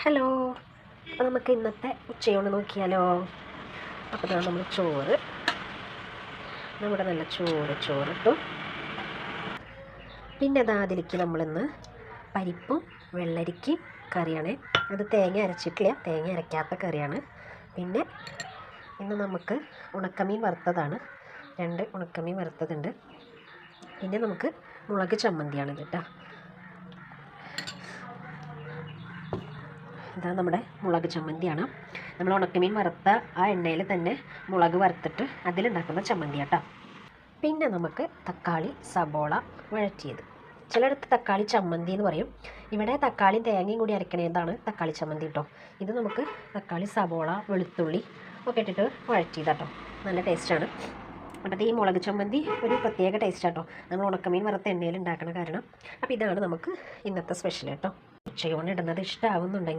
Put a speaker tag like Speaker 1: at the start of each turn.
Speaker 1: Hello, അപ്പോൾ നമുക്ക് ഇന്നത്തെ ഉച്ചയൂണ് നോക്കിയാലോ. അപ്പോൾ നമ്മൾ ചോറ്, നമ്മുടെ നല്ല ചോറിട്ടു. പിന്നെ അതിലേക്ക് നമ്മളിന്ന് പരിപ്പും വെള്ളരിക്കയും കറിയാണ്. അത് തേങ്ങ അരച്ചിട്ടില്ല, തേങ്ങ അരയ്ക്കാത്ത കറിയാണ്. പിന്നെ ഇന്ന് നമുക്ക് ഉണക്കമീൻ വറുത്തതാണ്, 2 ഉണക്കമീൻ വറുത്തതുണ്ട്. പിന്നെ നമുക്ക് മുളക് ചമ്മന്തിയാണിത് കേട്ടോ. ഇതാ നമ്മുടെ മുളക് ചമ്മന്തിയാണ്. നമ്മൾ ഉണക്കമീൻ വറുത്ത ആ എണ്ണയിൽ തന്നെ മുളക് വറുത്തിട്ട് അതിലുണ്ടാക്കുന്ന ചമ്മന്തി കേട്ടോ. പിന്നെ നമുക്ക് തക്കാളി സബോള വഴറ്റിയത്, ചിലയിടത്ത് തക്കാളി ചമ്മന്തി എന്ന് പറയും. ഇവിടെ തക്കാളിയും തേങ്ങയും കൂടി അരക്കണതാണ് തക്കാളി ചമ്മന്തി കേട്ടോ. ഇത് നമുക്ക് തക്കാളി സബോള വെളുത്തുള്ളി ഒക്കെ ഇട്ടിട്ട് വഴറ്റിയതാട്ടോ, നല്ല ടേസ്റ്റാണ്. അപ്പോൾ ഈ മുളക് ചമ്മന്തി ഒരു പ്രത്യേക ടേസ്റ്റ് കേട്ടോ, നമ്മൾ ഉണക്കമീൻ വറുത്ത എണ്ണയിൽ ഉണ്ടാക്കണ കാരണം. അപ്പോൾ ഇതാണ് നമുക്ക് ഇന്നത്തെ സ്പെഷ്യൽ കേട്ടോ. ഉച്ചയൂണ് ഇടുന്നത് ഇഷ്ടമാവുന്നുണ്ടെങ്കിൽ